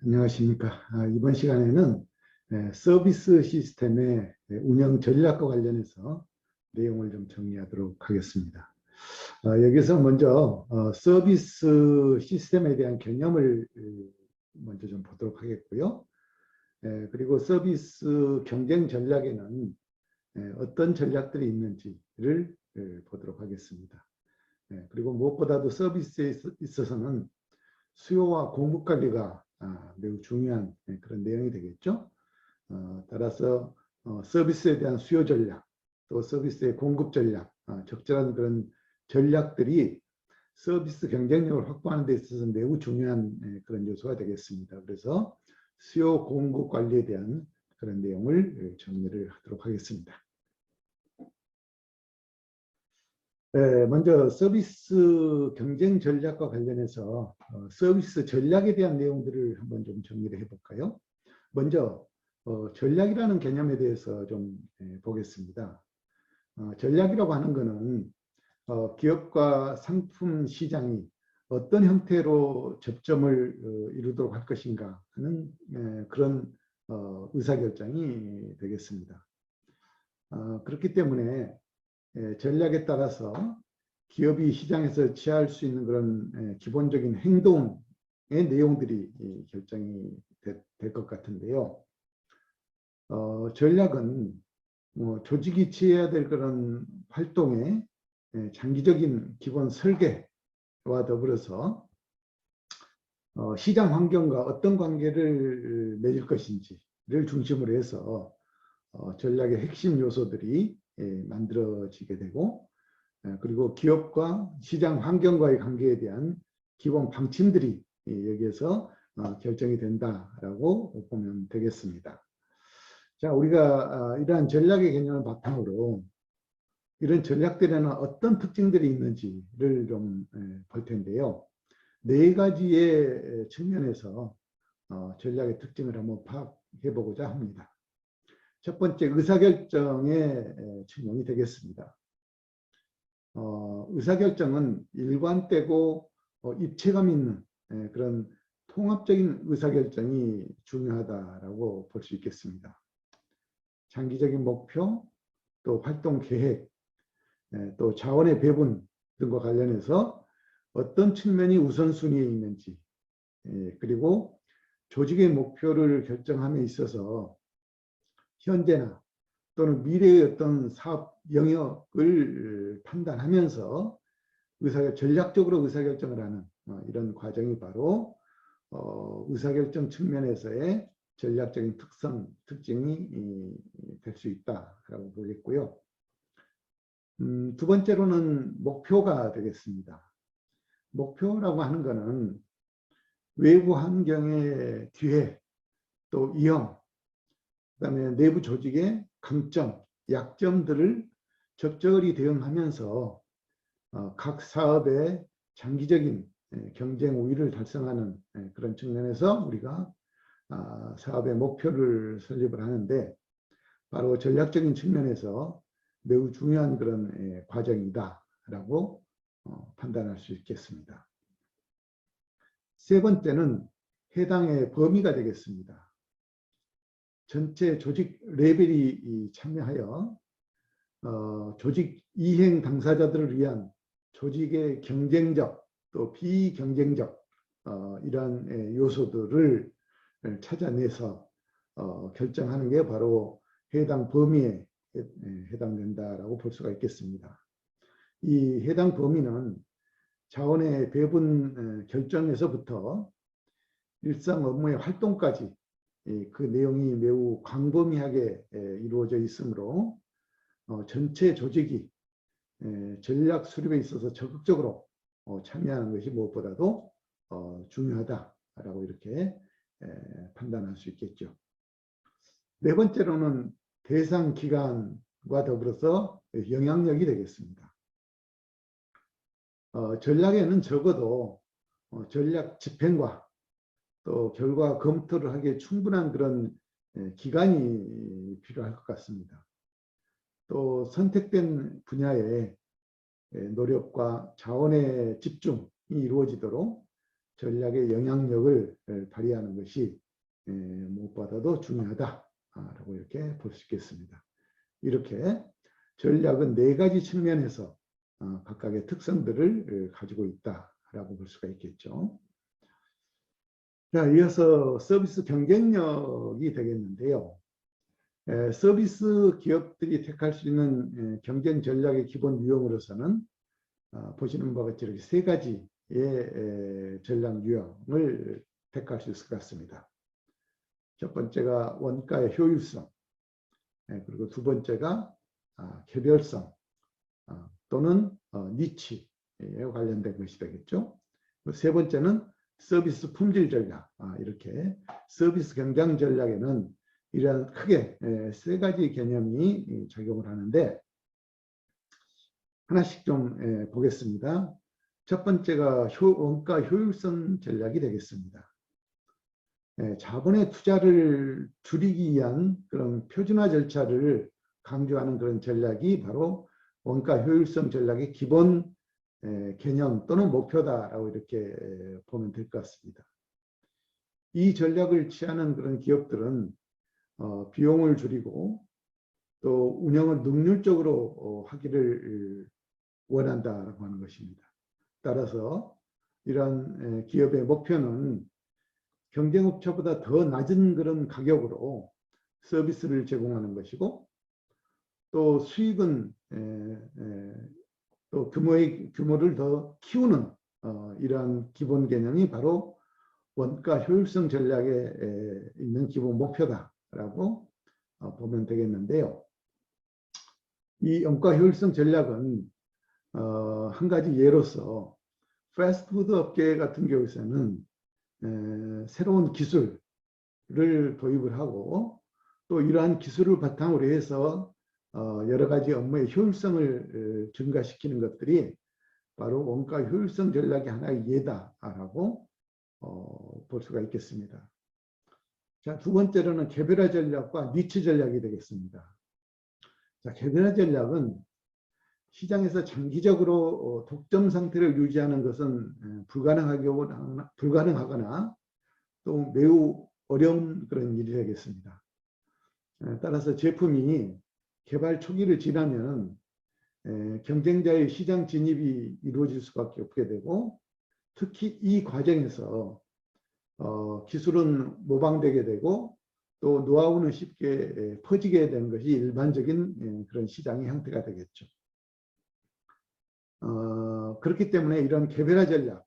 안녕하십니까. 이번 시간에는 서비스 시스템의 운영 전략과 관련해서 내용을 좀 정리하도록 하겠습니다. 여기서 먼저 서비스 시스템에 대한 개념을 먼저 좀 보도록 하겠고요. 그리고 서비스 경쟁 전략에는 어떤 전략들이 있는지를 보도록 하겠습니다. 그리고 무엇보다도 서비스에 있어서는 수요와 공급 관리가 매우 중요한 그런 내용이 되겠죠. 따라서 서비스에 대한 수요 전략, 또 서비스의 공급 전략, 적절한 그런 전략들이 서비스 경쟁력을 확보하는 데 있어서 매우 중요한 그런 요소가 되겠습니다. 그래서 수요 공급 관리에 대한 그런 내용을 정리를 하도록 하겠습니다. 먼저 서비스 경쟁 전략과 관련해서 서비스 전략에 대한 내용들을 한번 좀 정리를 해볼까요? 먼저 전략이라는 개념에 대해서 좀 보겠습니다. 전략이라고 하는 것은 기업과 상품 시장이 어떤 형태로 접점을 이루도록 할 것인가 하는 그런 의사결정이 되겠습니다. 그렇기 때문에 전략에 따라서 기업이 시장에서 취할 수 있는 그런 기본적인 행동의 내용들이 결정이 될 것 같은데요. 전략은 조직이 취해야 될 그런 활동의 장기적인 기본 설계와 더불어서 시장 환경과 어떤 관계를 맺을 것인지를 중심으로 해서 전략의 핵심 요소들이 만들어지게 되고, 그리고 기업과 시장 환경과의 관계에 대한 기본 방침들이 여기에서 결정이 된다라고 보면 되겠습니다. 자, 우리가 이러한 전략의 개념을 바탕으로 이런 전략들에는 어떤 특징들이 있는지를 좀 볼 텐데요. 네 가지의 측면에서 전략의 특징을 한번 파악해 보고자 합니다. 첫 번째, 의사결정의 측면이 되겠습니다. 의사결정은 일관되고 입체감 있는 그런 통합적인 의사결정이 중요하다라고 볼 수 있겠습니다. 장기적인 목표, 또 활동 계획, 또 자원의 배분 등과 관련해서 어떤 측면이 우선순위에 있는지, 그리고 조직의 목표를 결정함에 있어서 현재나 또는 미래의 어떤 사업 영역을 판단하면서 전략적으로 의사결정을 하는 이런 과정이 바로 의사결정 측면에서의 전략적인 특징이 될 수 있다라고 보겠고요. 두 번째로는 목표가 되겠습니다. 목표라고 하는 것은 외부 환경의 기회, 또 위험, 그다음에 내부 조직의 강점, 약점들을 적절히 대응하면서 각 사업의 장기적인 경쟁 우위를 달성하는 그런 측면에서 우리가 사업의 목표를 설립을 하는데, 바로 전략적인 측면에서 매우 중요한 그런 과정이다라고 판단할 수 있겠습니다. 세 번째는 해당의 범위가 되겠습니다. 전체 조직 레벨이 참여하여 조직 이행 당사자들을 위한 조직의 경쟁적 또 비경쟁적 이러한 요소들을 찾아내서 결정하는 게 바로 해당 범위에 해당된다라고 볼 수가 있겠습니다. 이 해당 범위는 자원의 배분 결정에서부터 일상 업무의 활동까지 그 내용이 매우 광범위하게 이루어져 있으므로 전체 조직이 전략 수립에 있어서 적극적으로 참여하는 것이 무엇보다도 중요하다라고 이렇게 판단할 수 있겠죠. 네 번째로는 대상 기간과 더불어서 영향력이 되겠습니다. 전략에는 적어도 전략 집행과 또 결과 검토를 하기에 충분한 그런 기간이 필요할 것 같습니다. 또 선택된 분야의 노력과 자원의 집중이 이루어지도록 전략의 영향력을 발휘하는 것이 무엇보다도 중요하다라고 이렇게 볼 수 있겠습니다. 이렇게 전략은 네 가지 측면에서 각각의 특성들을 가지고 있다라고 볼 수가 있겠죠. 자, 이어서 서비스 경쟁력이 되겠는데요. 서비스 기업들이 택할 수 있는 경쟁 전략의 기본 유형으로서는 보시는 바와 같이 이렇게 세 가지의 전략 유형을 택할 수 있을 것 같습니다. 첫 번째가 원가의 효율성, 그리고 두 번째가 개별성 또는 니치에 관련된 것이 되겠죠. 세 번째는 서비스 품질 전략. 이렇게 서비스 경쟁 전략에는 이러한 크게 세 가지 개념이 작용을 하는데 하나씩 좀 보겠습니다. 첫 번째가 원가 효율성 전략이 되겠습니다. 자본의 투자를 줄이기 위한 그런 표준화 절차를 강조하는 그런 전략이 바로 원가 효율성 전략의 기본 개념 또는 목표다라고 이렇게 보면 될 것 같습니다. 이 전략을 취하는 그런 기업들은 비용을 줄이고 또 운영을 능률적으로 하기를 원한다라고 하는 것입니다. 따라서 이러한 기업의 목표는 경쟁업체보다 더 낮은 그런 가격으로 서비스를 제공하는 것이고 또 수익은 또 규모를 더 키우는 이러한 기본 개념이 바로 원가 효율성 전략에 있는 기본 목표다라고 보면 되겠는데요. 이 원가 효율성 전략은 한 가지 예로서 패스트푸드 업계 같은 경우에는 새로운 기술을 도입을 하고 또 이러한 기술을 바탕으로 해서 여러 가지 업무의 효율성을 증가시키는 것들이 바로 원가 효율성 전략의 하나의 예다라고 볼 수가 있겠습니다. 자, 두 번째로는 개별화 전략과 니치 전략이 되겠습니다. 자, 개별화 전략은 시장에서 장기적으로 독점 상태를 유지하는 것은 불가능하거나 또 매우 어려운 그런 일이 되겠습니다. 따라서 제품이 개발 초기를 지나면 경쟁자의 시장 진입이 이루어질 수밖에 없게 되고 특히 이 과정에서 기술은 모방되게 되고 또 노하우는 쉽게 퍼지게 되는 것이 일반적인 그런 시장의 형태가 되겠죠. 그렇기 때문에 이런 개별화 전략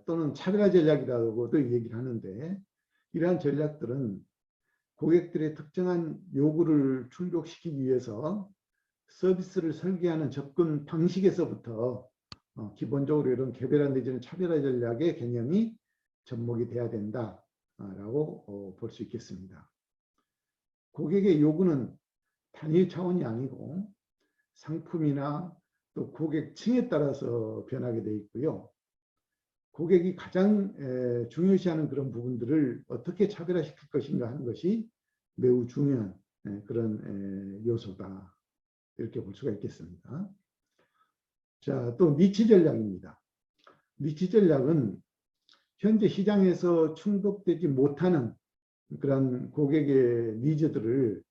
또는 차별화 전략이라고도 얘기를 하는데 이러한 전략들은 고객들의 특정한 요구를 충족시키기 위해서 서비스를 설계하는 접근 방식에서부터 기본적으로 이런 개별화 내지는 차별화 전략의 개념이 접목이 돼야 된다라고 볼 수 있겠습니다. 고객의 요구는 단일 차원이 아니고 상품이나 또 고객층에 따라서 변하게 되어 있고요. 고객이 가장 중요시하는 그런 부분들을 어떻게 차별화시킬 것인가 하는 것이 매우 중요한 그런 요소다. 이렇게 볼 수가 있겠습니다. 자, 또 니치 전략입니다. 니치 전략은 현재 시장에서 충족되지 못하는 그런 고객의 니즈들을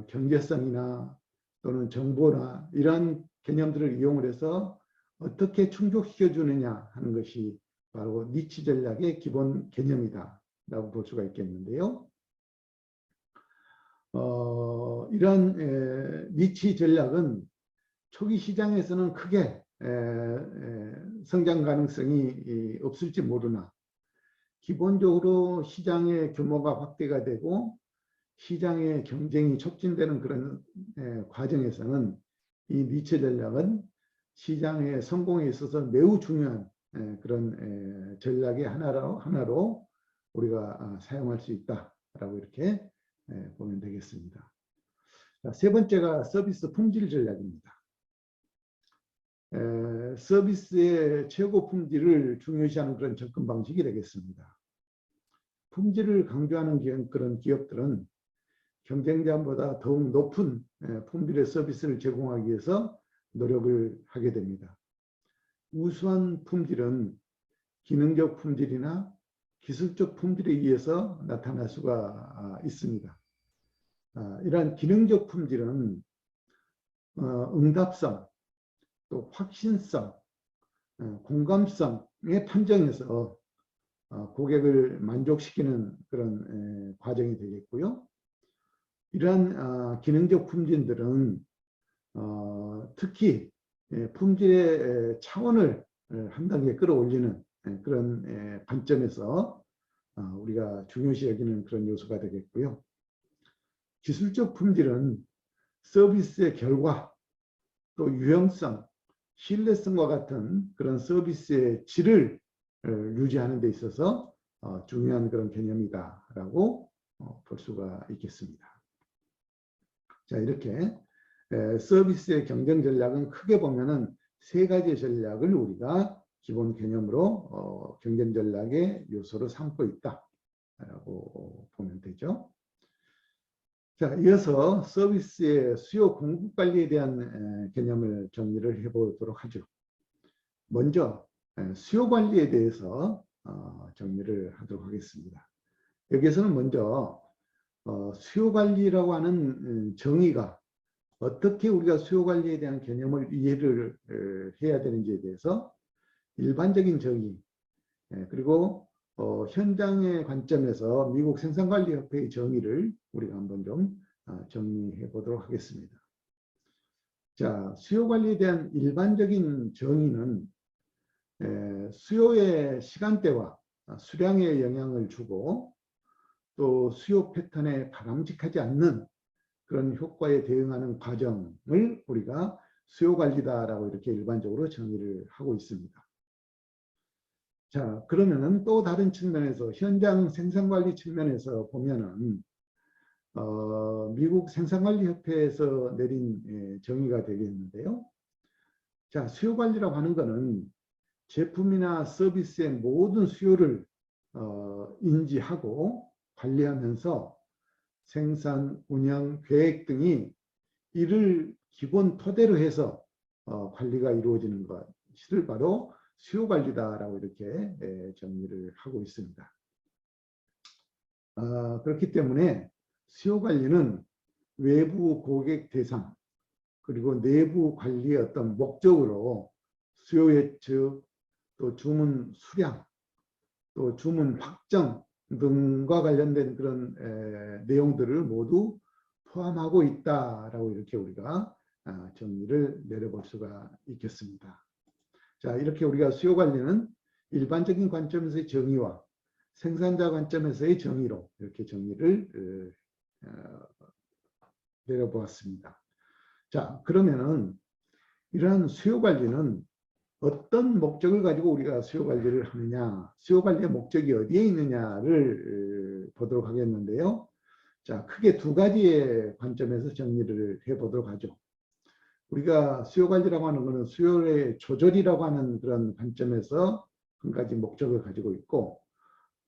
경제성이나 또는 정보나 이러한 개념들을 이용을 해서 어떻게 충족시켜 주느냐 하는 것이 바로 니치 전략의 기본 개념이다라고 볼 수가 있겠는데요. 이런 니치 전략은 초기 시장에서는 크게 성장 가능성이 없을지 모르나 기본적으로 시장의 규모가 확대가 되고 시장의 경쟁이 촉진되는 그런 과정에서는 이 니치 전략은 시장의 성공에 있어서 매우 중요한 그런 전략의 하나로 우리가 사용할 수 있다라고 이렇게 보면 되겠습니다. 자, 세 번째가 서비스 품질 전략입니다. 서비스의 최고 품질을 중요시하는 그런 접근 방식이 되겠습니다. 품질을 강조하는 그런 기업들은 경쟁자보다 더욱 높은 품질의 서비스를 제공하기 위해서 노력을 하게 됩니다. 우수한 품질은 기능적 품질이나 기술적 품질에 의해서 나타날 수가 있습니다. 이러한 기능적 품질은 응답성, 또 확신성, 공감성의 판정에서 고객을 만족시키는 그런 과정이 되겠고요. 이러한 기능적 품질들은 특히 품질의 차원을 한 단계 끌어올리는 그런 관점에서 우리가 중요시 여기는 그런 요소가 되겠고요. 기술적 품질은 서비스의 결과, 또 유형성, 신뢰성과 같은 그런 서비스의 질을 유지하는 데 있어서 중요한 그런 개념이다라고 볼 수가 있겠습니다. 자, 이렇게 서비스의 경쟁 전략은 크게 보면은 세 가지 전략을 우리가 기본 개념으로 경쟁 전략의 요소로 삼고 있다라고 보면 되죠. 자, 이어서 서비스의 수요 공급 관리에 대한 개념을 정리를 해보도록 하죠. 먼저 수요 관리에 대해서 정리를 하도록 하겠습니다. 여기에서는 먼저 수요 관리라고 하는 정의가 어떻게 우리가 수요 관리에 대한 개념을 이해를 해야 되는지에 대해서 일반적인 정의, 그리고 현장의 관점에서 미국 생산관리협회의 정의를 우리가 한번 좀 정리해 보도록 하겠습니다. 자, 수요 관리에 대한 일반적인 정의는 수요의 시간대와 수량에 영향을 주고 또 수요 패턴에 바람직하지 않는 그런 효과에 대응하는 과정을 우리가 수요 관리다라고 이렇게 일반적으로 정의를 하고 있습니다. 자, 그러면은 또 다른 측면에서 현장 생산관리 측면에서 보면은 미국 생산관리협회에서 내린 정의가 되겠는데요. 자, 수요 관리라고 하는 것은 제품이나 서비스의 모든 수요를 인지하고 관리하면서 생산, 운영, 계획 등이 이를 기본 토대로 해서 관리가 이루어지는 것을 바로 수요 관리다라고 이렇게 정리를 하고 있습니다. 그렇기 때문에 수요 관리는 외부 고객 대상 그리고 내부 관리의 어떤 목적으로 수요 예측, 또 주문 수량, 또 주문 확정 등과 관련된 그런 내용들을 모두 포함하고 있다라고 이렇게 우리가 정리를 내려볼 수가 있겠습니다. 자, 이렇게 우리가 수요 관리는 일반적인 관점에서의 정의와 생산자 관점에서의 정의로 이렇게 정리를 내려보았습니다. 자, 그러면은 이러한 수요 관리는 어떤 목적을 가지고 우리가 수요 관리를 하느냐, 수요 관리의 목적이 어디에 있느냐를 보도록 하겠는데요. 자, 크게 두 가지의 관점에서 정리를 해보도록 하죠. 우리가 수요 관리라고 하는 것은 수요의 조절이라고 하는 그런 관점에서 한 가지 목적을 가지고 있고,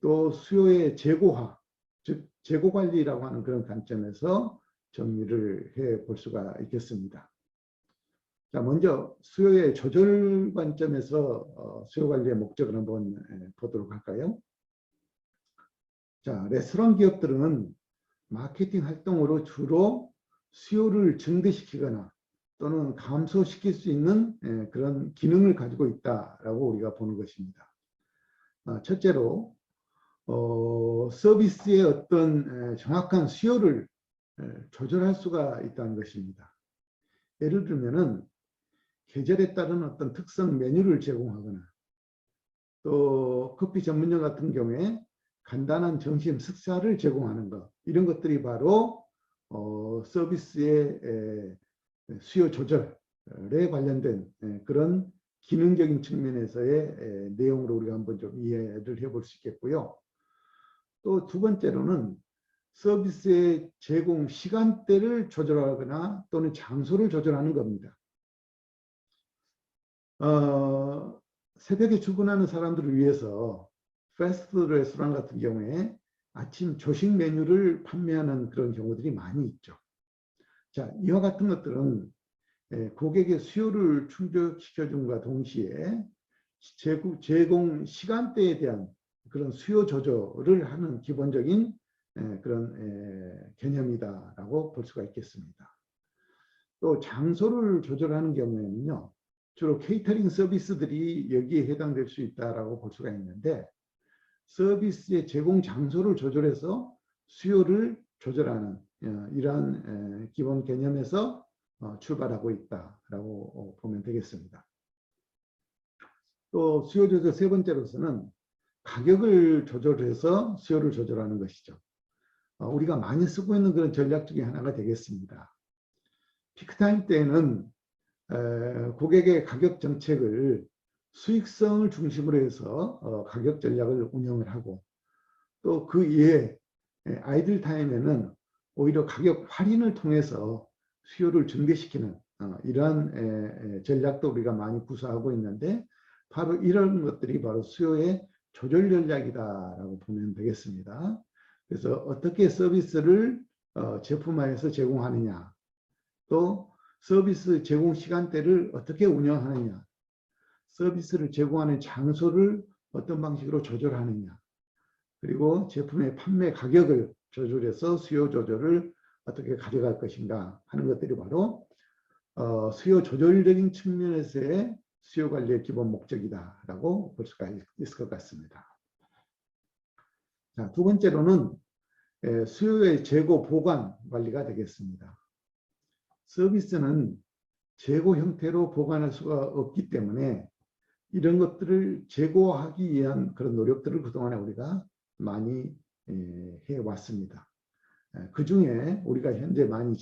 또 수요의 재고화, 즉 재고 관리라고 하는 그런 관점에서 정리를 해 볼 수가 있겠습니다. 자, 먼저 수요의 조절 관점에서 수요 관리의 목적을 한번 보도록 할까요? 자, 레스토랑 기업들은 마케팅 활동으로 주로 수요를 증대시키거나 또는 감소시킬 수 있는 그런 기능을 가지고 있다라고 우리가 보는 것입니다. 첫째로 서비스의 어떤 정확한 수요를 조절할 수가 있다는 것입니다. 예를 들면은 계절에 따른 어떤 특성 메뉴를 제공하거나 또 커피 전문점 같은 경우에 간단한 점심 식사를 제공하는 것, 이런 것들이 바로 서비스의 수요 조절에 관련된 그런 기능적인 측면에서의 내용으로 우리가 한번 좀 이해를 해볼 수 있겠고요. 또 두 번째로는 서비스의 제공 시간대를 조절하거나 또는 장소를 조절하는 겁니다. 새벽에 출근하는 사람들을 위해서 패스트푸드 레스토랑 같은 경우에 아침 조식 메뉴를 판매하는 그런 경우들이 많이 있죠. 자, 이와 같은 것들은 고객의 수요를 충족시켜줌과 동시에 제공 시간대에 대한 그런 수요 조절을 하는 기본적인 그런 개념이다라고 볼 수가 있겠습니다. 또 장소를 조절하는 경우에는요, 주로 케이터링 서비스들이 여기에 해당될 수 있다라고 볼 수가 있는데, 서비스의 제공 장소를 조절해서 수요를 조절하는 이러한 기본 개념에서 출발하고 있다라고 보면 되겠습니다. 또 수요 조절 세 번째로서는 가격을 조절해서 수요를 조절하는 것이죠. 우리가 많이 쓰고 있는 그런 전략 중에 하나가 되겠습니다. 피크타임 때에는 고객의 가격 정책을 수익성을 중심으로 해서 가격 전략을 운영을 하고, 또 그 이외에 아이들 타임에는 오히려 가격 할인을 통해서 수요를 증대시키는 이러한 전략도 우리가 많이 구사하고 있는데, 바로 이런 것들이 바로 수요의 조절 전략이다라고 보면 되겠습니다. 그래서 어떻게 서비스를 제품화해서 제공하느냐, 또 서비스 제공 시간대를 어떻게 운영하느냐, 서비스를 제공하는 장소를 어떤 방식으로 조절하느냐, 그리고 제품의 판매 가격을 조절해서 수요 조절을 어떻게 가져갈 것인가 하는 것들이 바로 수요 조절적인 측면에서의 수요 관리의 기본 목적이다라고 볼 수가 있을 것 같습니다. 자, 두 번째로는 수요의 재고 보관 관리가 되겠습니다. 서비스는 재고 형태로 보관할 수가 없기 때문에 이런 것들을 재고하기 위한 그런 노력들을 그동안에 우리가 많이 해왔습니다. 그 중에 우리가 현재 많이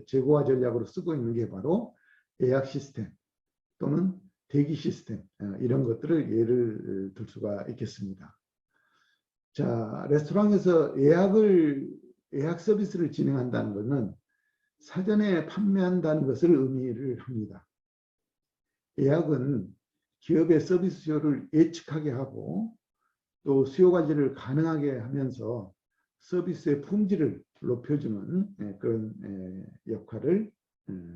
재고화 전략으로 쓰고 있는 게 바로 예약 시스템 또는 대기 시스템, 이런 것들을 예를 들 수가 있겠습니다. 자, 레스토랑에서 예약 서비스를 진행한다는 것은 사전에 판매한다는 것을 의미를 합니다. 예약은 기업의 서비스 수요를 예측하게 하고 또 수요 관리를 가능하게 하면서 서비스의 품질을 높여주는 그런 역할을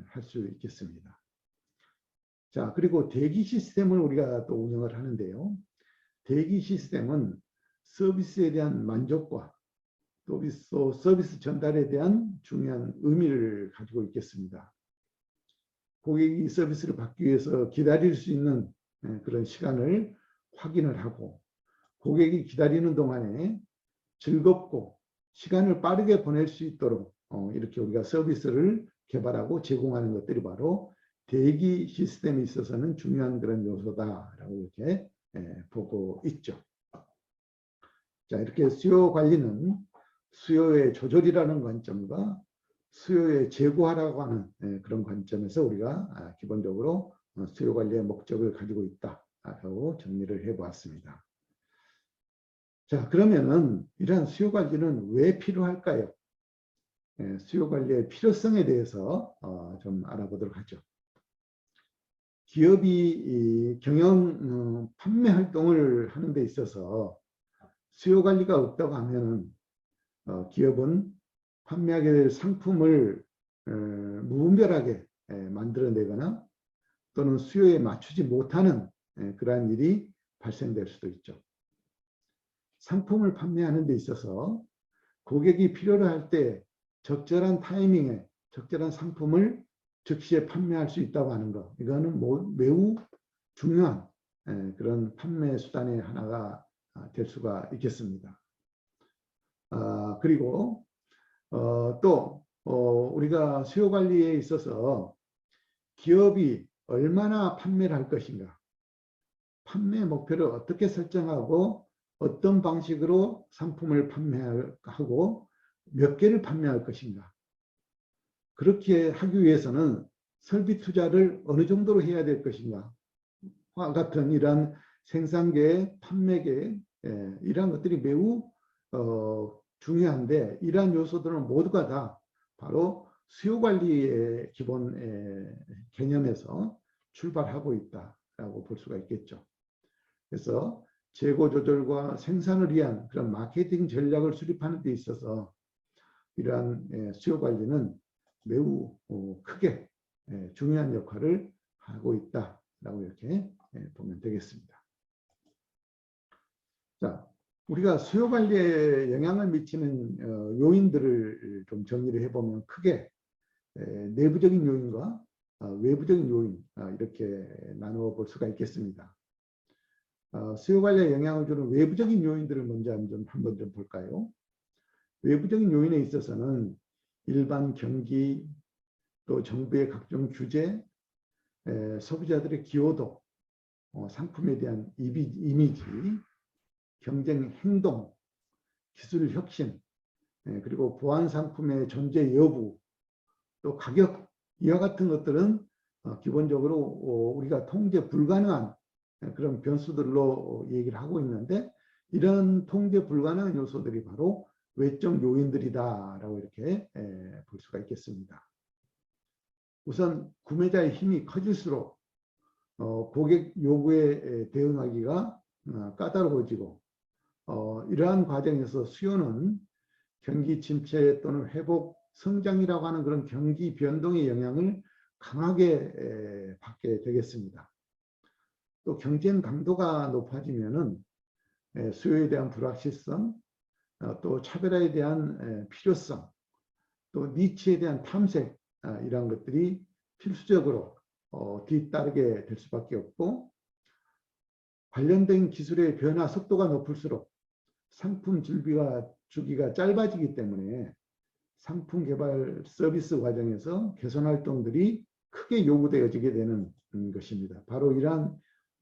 할 수 있겠습니다. 자, 그리고 대기 시스템을 우리가 또 운영을 하는데요. 대기 시스템은 서비스에 대한 만족과 또 서비스 전달에 대한 중요한 의미를 가지고 있겠습니다. 고객이 서비스를 받기 위해서 기다릴 수 있는 그런 시간을 확인을 하고, 고객이 기다리는 동안에 즐겁고 시간을 빠르게 보낼 수 있도록 이렇게 우리가 서비스를 개발하고 제공하는 것들이 바로 대기 시스템에 있어서는 중요한 그런 요소다라고 이렇게 보고 있죠. 자, 이렇게 수요 관리는 수요의 조절이라는 관점과 수요의 제고하라고 하는 그런 관점에서 우리가 기본적으로 수요 관리의 목적을 가지고 있다라고 정리를 해보았습니다. 자, 그러면은 이러한 수요 관리는 왜 필요할까요? 수요 관리의 필요성에 대해서 좀 알아보도록 하죠. 기업이 경영 판매 활동을 하는 데 있어서 수요 관리가 없다고 하면은 기업은 판매하게 될 상품을 무분별하게 만들어내거나 또는 수요에 맞추지 못하는 그러한 일이 발생될 수도 있죠. 상품을 판매하는 데 있어서 고객이 필요로 할 때 적절한 타이밍에 적절한 상품을 즉시에 판매할 수 있다고 하는 것, 이거는 매우 중요한 그런 판매 수단의 하나가 될 수가 있겠습니다. 그리고 또 우리가 수요 관리에 있어서 기업이 얼마나 판매를 할 것인가, 판매 목표를 어떻게 설정하고 어떤 방식으로 상품을 판매하고 몇 개를 판매할 것인가, 그렇게 하기 위해서는 설비 투자를 어느 정도로 해야 될 것인가 와 같은 이러한 생산계, 판매계, 이러한 것들이 매우 중요한데, 이러한 요소들은 모두가 다 바로 수요 관리의 기본 개념에서 출발하고 있다라고 볼 수가 있겠죠. 그래서 재고 조절과 생산을 위한 그런 마케팅 전략을 수립하는 데 있어서 이러한 수요 관리는 매우 크게 중요한 역할을 하고 있다라고 이렇게 보면 되겠습니다. 자, 우리가 수요 관리에 영향을 미치는 요인들을 좀 정리를 해보면 크게 내부적인 요인과 외부적인 요인 이렇게 나누어 볼 수가 있겠습니다. 수요 관리에 영향을 주는 외부적인 요인들을 먼저 한번 좀 볼까요? 외부적인 요인에 있어서는 일반 경기, 또 정부의 각종 규제, 소비자들의 기여도, 상품에 대한 이미지, 경쟁 행동, 기술 혁신, 그리고 보안 상품의 존재 여부, 또 가격, 이와 같은 것들은 기본적으로 우리가 통제 불가능한 그런 변수들로 얘기를 하고 있는데, 이런 통제 불가능한 요소들이 바로 외적 요인들이다라고 이렇게 볼 수가 있겠습니다. 우선 구매자의 힘이 커질수록 고객 요구에 대응하기가 까다로워지고, 이러한 과정에서 수요는 경기 침체 또는 회복, 성장이라고 하는 그런 경기 변동의 영향을 강하게 받게 되겠습니다. 또 경쟁 강도가 높아지면은 수요에 대한 불확실성, 또 차별화에 대한 필요성, 또 니치에 대한 탐색, 이런 것들이 필수적으로 뒤따르게 될 수밖에 없고, 관련된 기술의 변화 속도가 높을수록 상품 주기가 짧아지기 때문에 상품 개발 서비스 과정에서 개선 활동들이 크게 요구되어지게 되는 것입니다. 바로 이러한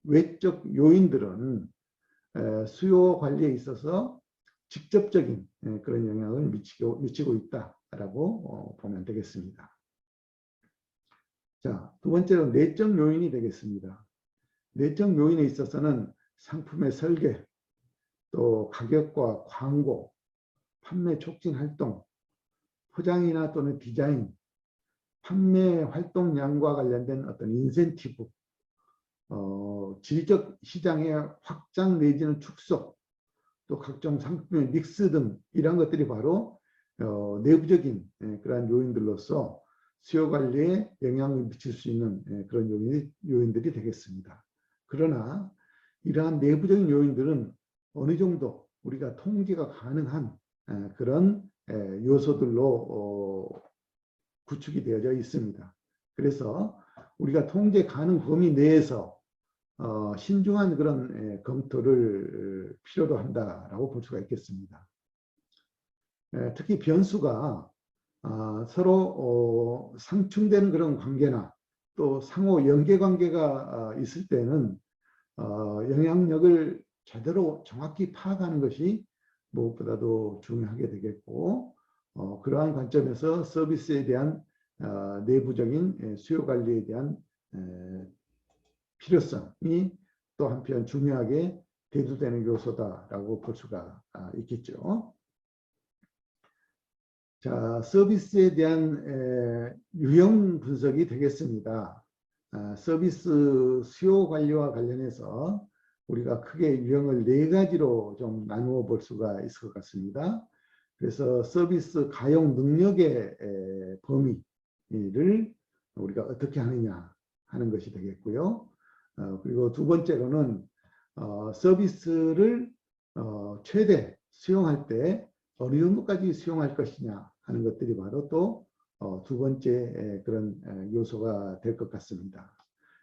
외적 요인들은 수요 관리에 있어서 직접적인 그런 영향을 미치고 있다라고 보면 되겠습니다. 자, 두 번째로 내적 요인이 되겠습니다. 내적 요인에 있어서는 상품의 설계, 또 가격과 광고, 판매 촉진 활동, 포장이나 또는 디자인, 판매 활동량과 관련된 어떤 인센티브, 질적 시장의 확장 내지는 축소, 또 각종 상품의 믹스 등 이런 것들이 바로 내부적인 그러한 요인들로서 수요 관리에 영향을 미칠 수 있는 그런 요인들이 되겠습니다. 그러나 이러한 내부적인 요인들은 어느 정도 우리가 통제가 가능한 그런 요소들로 구축이 되어져 있습니다. 그래서 우리가 통제 가능 범위 내에서 신중한 그런 검토를 필요로 한다라고 볼 수가 있겠습니다. 특히 변수가 서로 상충되는 그런 관계나 또 상호 연계 관계가 있을 때는 영향력을 제대로 정확히 파악하는 것이 무엇보다도 중요하게 되겠고, 그러한 관점에서 서비스에 대한 내부적인 수요 관리에 대한 필요성이 또 한편 중요하게 대두되는 요소다라고 볼 수가 있겠죠. 자, 서비스에 대한 유형 분석이 되겠습니다. 서비스 수요 관리와 관련해서 우리가 크게 유형을 4가지로 좀 나누어 볼 수가 있을 것 같습니다. 그래서 서비스 가용 능력의 범위를 우리가 어떻게 하느냐 하는 것이 되겠고요. 그리고 두 번째로는 서비스를 최대 수용할 때 어느 정도까지 수용할 것이냐 하는 것들이 바로 또 두 번째 그런 요소가 될 것 같습니다.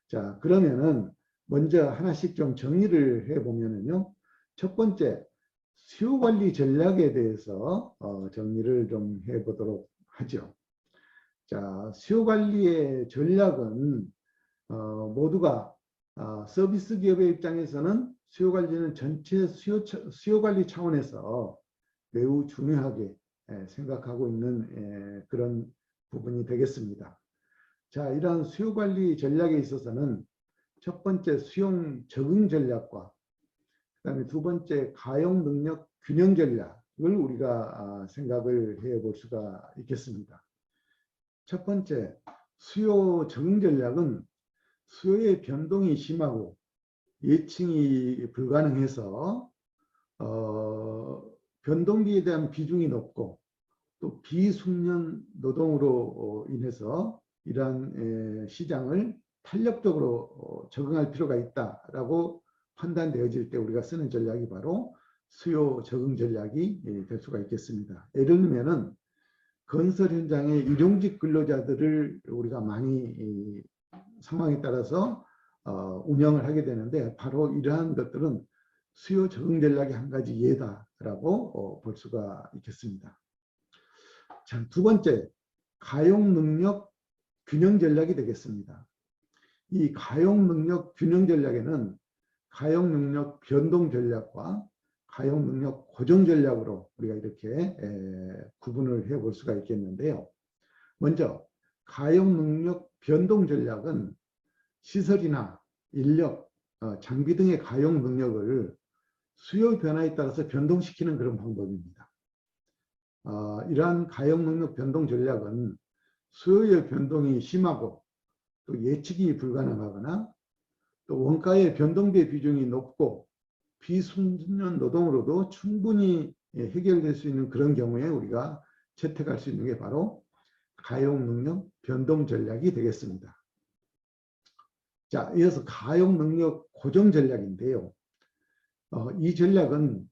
자, 그러면은 먼저 하나씩 좀 정리를 해보면은요. 첫 번째, 수요 관리 전략에 대해서 정리를 좀 해보도록 하죠. 자, 수요 관리의 전략은 모두가 서비스 기업의 입장에서는 수요 관리는 전체 수요 관리 차원에서 매우 중요하게 생각하고 있는 그런 부분이 되겠습니다. 자, 이러한 수요 관리 전략에 있어서는 첫 번째 수용 적응 전략과 그다음에 두 번째 가용 능력 균형 전략을 우리가 생각을 해볼 수가 있겠습니다. 첫 번째 수요 적응 전략은 수요의 변동이 심하고 예측이 불가능해서 변동비에 대한 비중이 높고 또 비숙련 노동으로 인해서 이러한 시장을 탄력적으로 적응할 필요가 있다라고 판단되어질 때 우리가 쓰는 전략이 바로 수요 적응 전략이 될 수가 있겠습니다. 예를 들면은 건설 현장의 일용직 근로자들을 우리가 많이 상황에 따라서 운영을 하게 되는데 바로 이러한 것들은 수요 적응 전략의 한 가지 예다라고 볼 수가 있겠습니다. 자, 두 번째, 가용 능력 균형 전략이 되겠습니다. 이 가용 능력 균형 전략에는 가용 능력 변동 전략과 가용 능력 고정 전략으로 우리가 이렇게 구분을 해 볼 수가 있겠는데요. 먼저 가용 능력 변동 전략은 시설이나 인력, 장비 등의 가용 능력을 수요 변화에 따라서 변동시키는 그런 방법입니다. 이러한 가용 능력 변동 전략은 수요의 변동이 심하고 또 예측이 불가능하거나 또 원가의 변동비 비중이 높고 비순년 노동으로도 충분히 해결될 수 있는 그런 경우에 우리가 채택할 수 있는 게 바로 가용 능력 변동 전략이 되겠습니다. 자, 이어서 가용 능력 고정 전략인데요. 이 전략은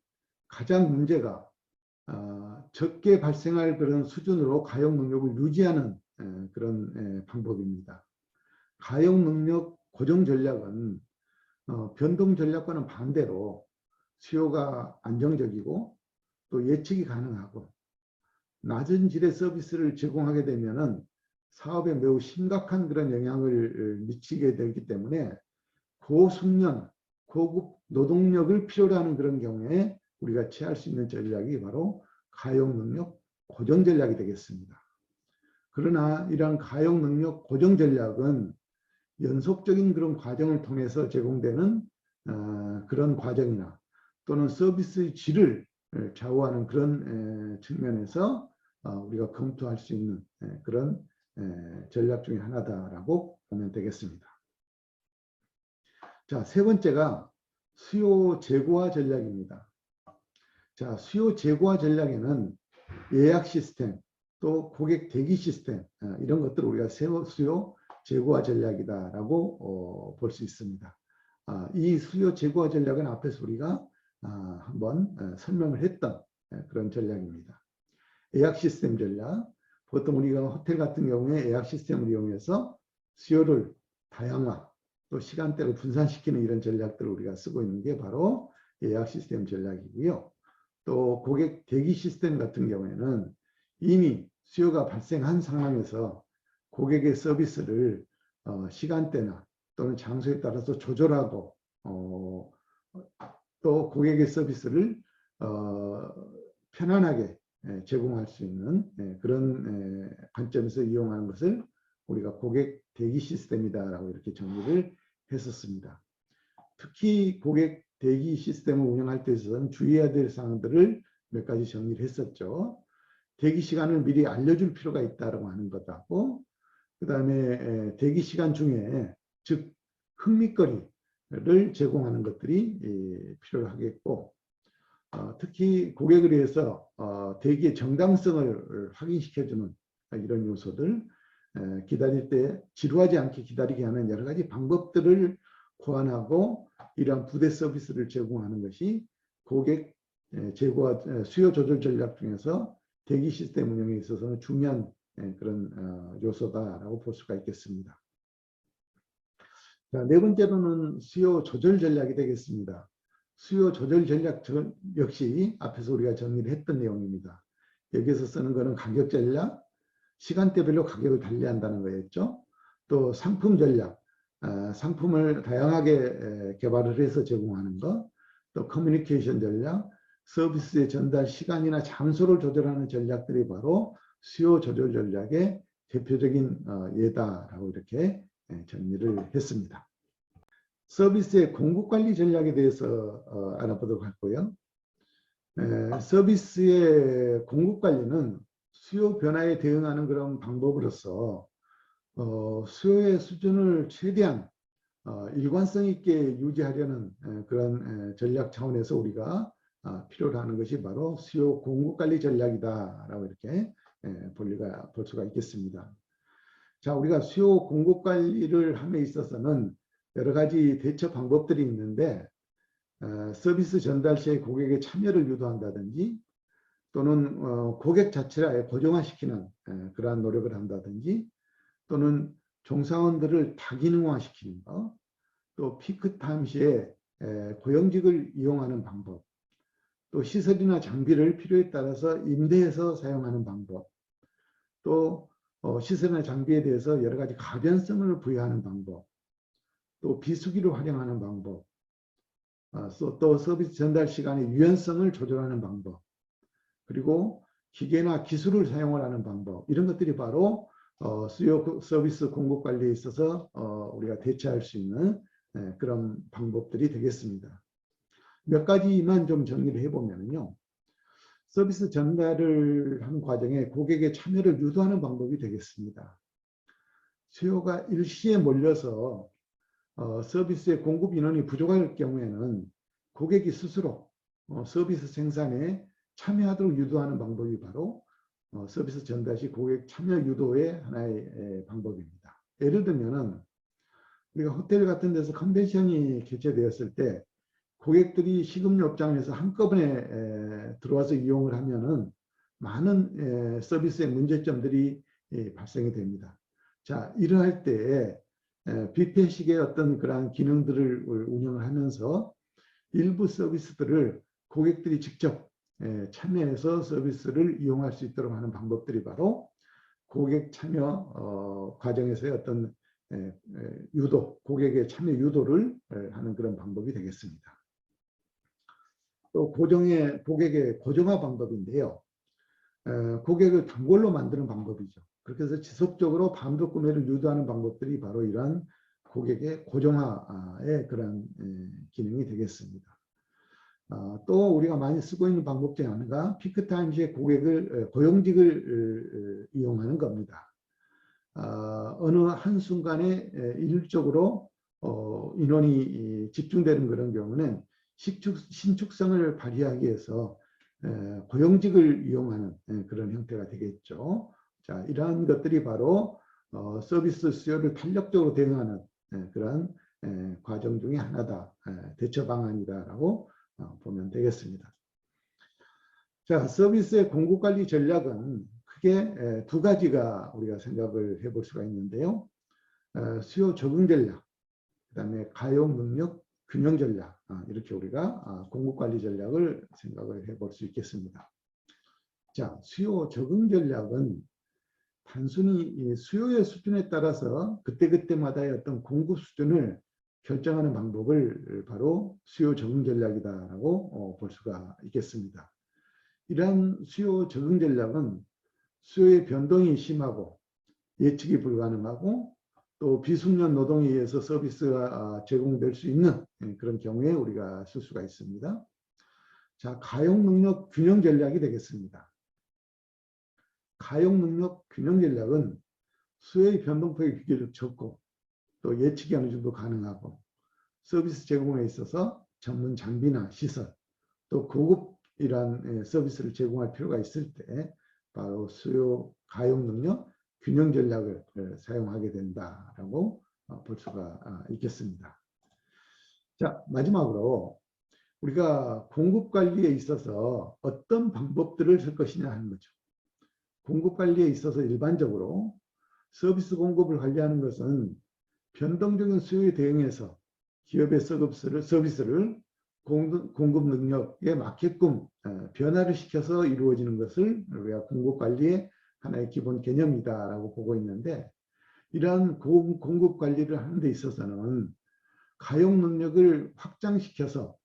가장 문제가 적게 발생할 그런 수준으로 가용 능력을 유지하는 그런 방법입니다. 가용 능력 고정 전략은 변동 전략과는 반대로 수요가 안정적이고 또 예측이 가능하고 낮은 질의 서비스를 제공하게 되면은 사업에 매우 심각한 그런 영향을 미치게 되기 때문에 고숙련, 고급 노동력을 필요로 하는 그런 경우에 우리가 취할 수 있는 전략이 바로 가용 능력 고정 전략이 되겠습니다. 그러나 이러한 가용 능력 고정 전략은 연속적인 그런 과정을 통해서 제공되는 그런 과정이나 또는 서비스의 질을 좌우하는 그런 측면에서 우리가 검토할 수 있는 그런 전략 중에 하나다라고 보면 되겠습니다. 자, 세 번째가 수요 재고화 전략입니다. 자, 수요 재고화 전략에는 예약 시스템, 또 고객 대기 시스템 이런 것들을 우리가 수요 재고화 전략이다라고 볼 수 있습니다. 이 수요 재고화 전략은 앞에서 우리가 한번 설명을 했던 그런 전략입니다. 예약 시스템 전략, 보통 우리가 호텔 같은 경우에 예약 시스템을 이용해서 수요를 다양화, 또 시간대를 분산시키는 이런 전략들을 우리가 쓰고 있는 게 바로 예약 시스템 전략이고요. 또 고객 대기 시스템 같은 경우에는 이미 수요가 발생한 상황에서 고객의 서비스를 시간대나 또는 장소에 따라서 조절하고 또 고객의 서비스를 편안하게 제공할 수 있는 그런 관점에서 이용하는 것을 우리가 고객 대기 시스템이다라고 이렇게 정의를 했었습니다. 특히 고객 대기 시스템을 운영할 때 있어서는 주의해야 될 사항들을 몇 가지 정리를 했었죠. 대기 시간을 미리 알려줄 필요가 있다고 하는 것하고 그 다음에 대기 시간 중에 즉 흥미거리를 제공하는 것들이 필요하겠고 특히 고객을 위해서 대기의 정당성을 확인시켜주는 이런 요소들 기다릴 때 지루하지 않게 기다리게 하는 여러 가지 방법들을 고안하고 이러한 부대 서비스를 제공하는 것이 고객 재고와 수요 조절 전략 중에서 대기 시스템 운영에 있어서는 중요한 그런 요소다라고 볼 수가 있겠습니다. 자, 네 번째로는 수요 조절 전략이 되겠습니다. 수요 조절 전략 역시 앞에서 우리가 정리를 했던 내용입니다. 여기서 쓰는 것은 가격 전략, 시간대별로 가격을 달리한다는 거였죠. 또 상품 전략, 상품을 다양하게 개발을 해서 제공하는 것, 또 커뮤니케이션 전략, 서비스의 전달 시간이나 장소를 조절하는 전략들이 바로 수요 조절 전략의 대표적인 예다라고 이렇게 정리를 했습니다. 서비스의 공급 관리 전략에 대해서 알아보도록 하고요. 서비스의 공급 관리는 수요 변화에 대응하는 그런 방법으로서 수요의 수준을 최대한 일관성 있게 유지하려는 그런 전략 차원에서 우리가 필요로 하는 것이 바로 수요 공급 관리 전략이다라고 이렇게 볼 수가 있겠습니다. 자, 우리가 수요 공급 관리를 함에 있어서는 여러 가지 대처 방법들이 있는데 서비스 전달 시에 고객의 참여를 유도한다든지 또는 고객 자체를 아예 고정화시키는 그러한 노력을 한다든지 또는 종사원들을 다기능화시키는 것, 또 피크타임 시에 고용직을 이용하는 방법, 또 시설이나 장비를 필요에 따라서 임대해서 사용하는 방법, 또 시설이나 장비에 대해서 여러 가지 가변성을 부여하는 방법, 또 비수기를 활용하는 방법, 또 서비스 전달 시간의 유연성을 조절하는 방법, 그리고 기계나 기술을 사용을 하는 방법, 이런 것들이 바로 수요 서비스 공급 관리에 있어서 우리가 대처할 수 있는 그런 방법들이 되겠습니다. 몇 가지만 좀 정리를 해보면요. 서비스 전달을 하는 과정에 고객의 참여를 유도하는 방법이 되겠습니다. 수요가 일시에 몰려서 서비스의 공급 인원이 부족할 경우에는 고객이 스스로 서비스 생산에 참여하도록 유도하는 방법이 바로 서비스 전달 시 고객 참여 유도의 하나의 방법입니다. 예를 들면은 우리가 호텔 같은 데서 컨벤션이 개최되었을 때 고객들이 식음료 업장에서 한꺼번에 들어와서 이용을 하면은 많은 서비스의 문제점들이 발생이 됩니다. 자, 이러할 때 뷔페식의 어떤 그러한 기능들을 운영을 하면서 일부 서비스들을 고객들이 직접 참여해서 서비스를 이용할 수 있도록 하는 방법들이 바로 고객 참여 과정에서의 어떤 유도, 고객의 참여 유도를 하는 그런 방법이 되겠습니다. 또 고객의 고정화 방법인데요. 고객을 단골로 만드는 방법이죠. 그렇게 해서 지속적으로 반복 구매를 유도하는 방법들이 바로 이러한 고객의 고정화의 그런 기능이 되겠습니다. 또 우리가 많이 쓰고 있는 방법 중에 하나가 피크타임 시에 고용직을 이용하는 겁니다. 어느 한순간에 일률적으로 인원이 집중되는 그런 경우는 신축성을 발휘하기 위해서 고용직을 이용하는 그런 형태가 되겠죠. 자, 이러한 것들이 바로 서비스 수요를 탄력적으로 대응하는 그런 과정 중에 하나다, 대처 방안이다라고 보면 되겠습니다. 자, 서비스의 공급 관리 전략은 크게 두 가지가 우리가 생각을 해볼 수가 있는데요. 수요 적응 전략, 그다음에 가용 능력 균형 전략, 이렇게 우리가 공급 관리 전략을 생각을 해볼 수 있겠습니다. 자, 수요 적응 전략은 단순히 수요의 수준에 따라서 그때그때마다의 어떤 공급 수준을 결정하는 방법을 바로 수요 적응 전략이다라고 볼 수가 있겠습니다. 이러한 수요 적응 전략은 수요의 변동이 심하고 예측이 불가능하고 또 비숙련 노동에 의해서 서비스가 제공될 수 있는 그런 경우에 우리가 쓸 수가 있습니다. 자, 가용 능력 균형 전략이 되겠습니다. 가용 능력 균형 전략은 수요의 변동폭이 비교적 적고 또 예측이 어느 정도 가능하고 서비스 제공에 있어서 전문 장비나 시설 또 고급이란 서비스를 제공할 필요가 있을 때 바로 수요 가용 능력 균형 전략을 사용하게 된다라고 볼 수가 있겠습니다. 자, 마지막으로 우리가 공급 관리에 있어서 어떤 방법들을 쓸 것이냐 하는 거죠. 공급 관리에 있어서 일반적으로 서비스 공급을 관리하는 것은 변동적인 수요에 대응해서 기업의 서비스를 공급 능력에 맞게끔 변화를 시켜서 이루어지는 것을 우리가 공급 관리의 하나의 기본 개념이다라고 보고 있는데, 이러한 공급 관리를 하는 데 있어서는 가용 능력을 확장시켜서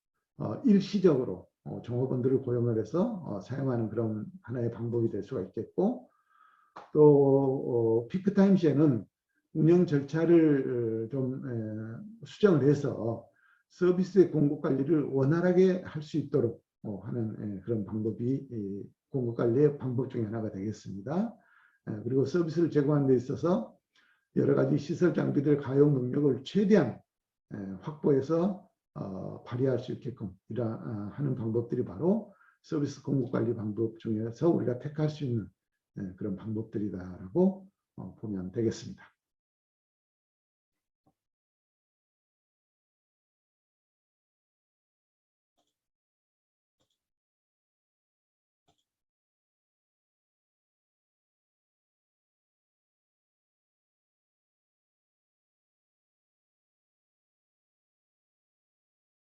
일시적으로 종업원들을 고용을 해서 사용하는 그런 하나의 방법이 될 수가 있겠고, 또 피크타임 시에는 운영 절차를 좀 수정을 해서 서비스의 공급 관리를 원활하게 할 수 있도록 하는 그런 방법이 공급 관리의 방법 중에 하나가 되겠습니다. 그리고 서비스를 제공하는 데 있어서 여러 가지 시설 장비들 가용 능력을 최대한 확보해서 발휘할 수 있게끔 하는 방법들이 바로 서비스 공급 관리 방법 중에서 우리가 택할 수 있는 그런 방법들이다라고 보면 되겠습니다.